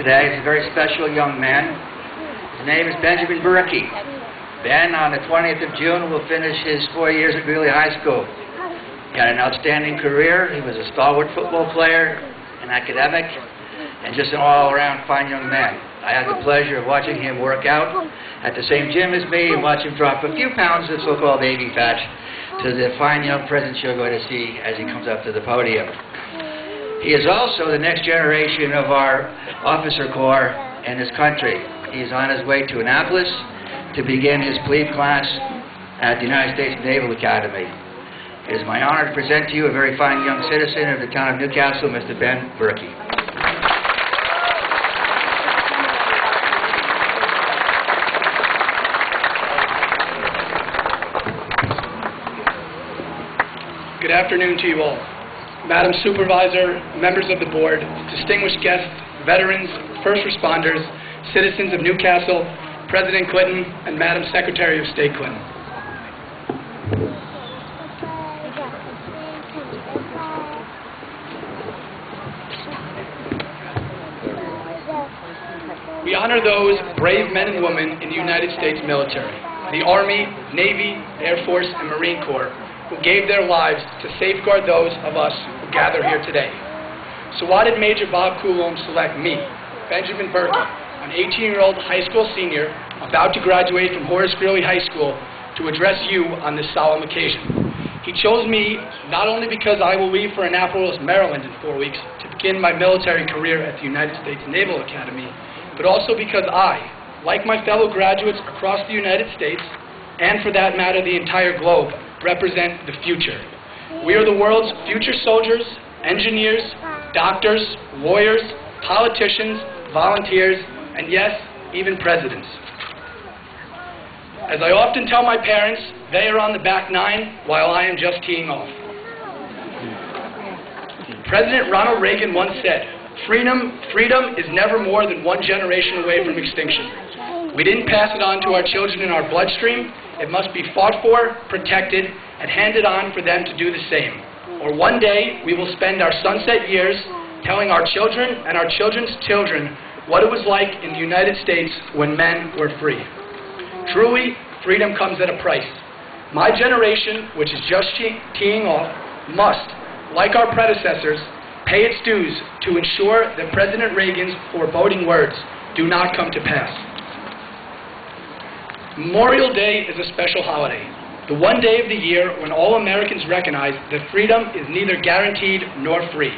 today is a very special young man. His name is Benjamin Berkey. Ben, on the 20th of June, will finish his 4 years at Greeley High School. He had an outstanding career. He was a stalwart football player, an academic, and just an all-around fine young man. I had the pleasure of watching him work out at the same gym as me and watch him drop a few pounds of so-called baby fat to the fine young presence you're going to see as he comes up to the podium. He is also the next generation of our officer corps in this country. He is on his way to Annapolis to begin his plebe class at the United States Naval Academy. It is my honor to present to you a very fine young citizen of the town of Newcastle, Mr. Ben Berkey. Good afternoon to you all. Madam Supervisor, members of the board, distinguished guests, veterans, first responders, citizens of Newcastle, President Clinton, and Madam Secretary of State Clinton. We honor those brave men and women in the United States military, the Army, Navy, Air Force, and Marine Corps, who gave their lives to safeguard those of us who gather here today. So why did Major Bob Coulomb select me, Benjamin Berkey, an 18-year-old high school senior about to graduate from Horace Greeley High School, to address you on this solemn occasion? He chose me not only because I will leave for Annapolis, Maryland in 4 weeks to begin my military career at the United States Naval Academy, but also because I, like my fellow graduates across the United States, and for that matter the entire globe, represent the future. We are the world's future soldiers, engineers, doctors, lawyers, politicians, volunteers, and yes, even presidents. As I often tell my parents, they are on the back nine while I am just teeing off. President Ronald Reagan once said, freedom is never more than one generation away from extinction. We didn't pass it on to our children in our bloodstream. It must be fought for, protected, and handed on for them to do the same. Or one day, we will spend our sunset years telling our children and our children's children what it was like in the United States when men were free. Truly, freedom comes at a price. My generation, which is just teeing off, must, like our predecessors, pay its dues to ensure that President Reagan's foreboding words do not come to pass. Memorial Day is a special holiday, the one day of the year when all Americans recognize that freedom is neither guaranteed nor free.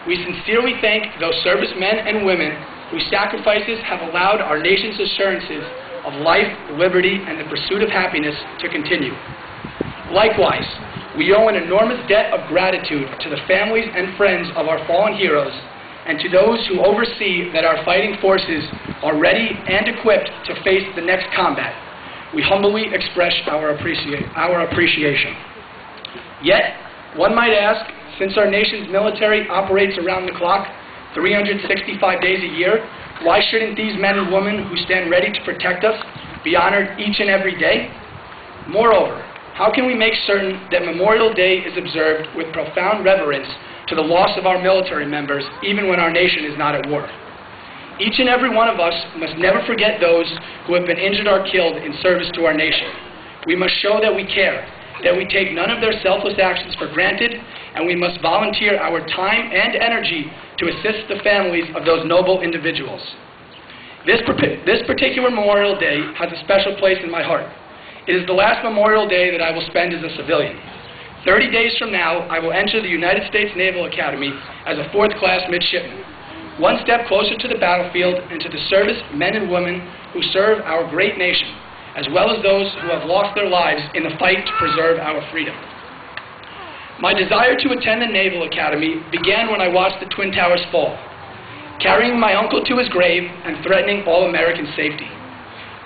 We sincerely thank those servicemen and women whose sacrifices have allowed our nation's assurances of life, liberty, and the pursuit of happiness to continue. Likewise, we owe an enormous debt of gratitude to the families and friends of our fallen heroes and to those who oversee that our fighting forces are ready and equipped to face the next combat. We humbly express our appreciation. Yet, one might ask, since our nation's military operates around the clock, 365 days a year, why shouldn't these men and women who stand ready to protect us be honored each and every day? Moreover, how can we make certain that Memorial Day is observed with profound reverence to the loss of our military members, even when our nation is not at war? Each and every one of us must never forget those who have been injured or killed in service to our nation. We must show that we care, that we take none of their selfless actions for granted, and we must volunteer our time and energy to assist the families of those noble individuals. This particular Memorial Day has a special place in my heart. It is the last Memorial Day that I will spend as a civilian. 30 days from now, I will enter the United States Naval Academy as a fourth-class midshipman, one step closer to the battlefield and to the service men and women who serve our great nation, as well as those who have lost their lives in the fight to preserve our freedom. My desire to attend the Naval Academy began when I watched the Twin Towers fall, carrying my uncle to his grave and threatening all American safety.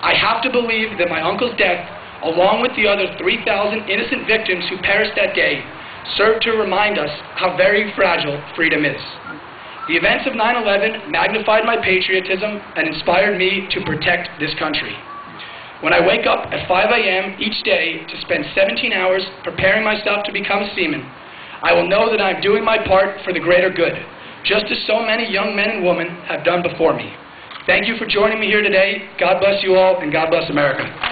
I have to believe that my uncle's death, along with the other 3,000 innocent victims who perished that day, served to remind us how very fragile freedom is. The events of 9/11 magnified my patriotism and inspired me to protect this country. When I wake up at 5 a.m. each day to spend 17 hours preparing myself to become a seaman, I will know that I am doing my part for the greater good, just as so many young men and women have done before me. Thank you for joining me here today. God bless you all, and God bless America.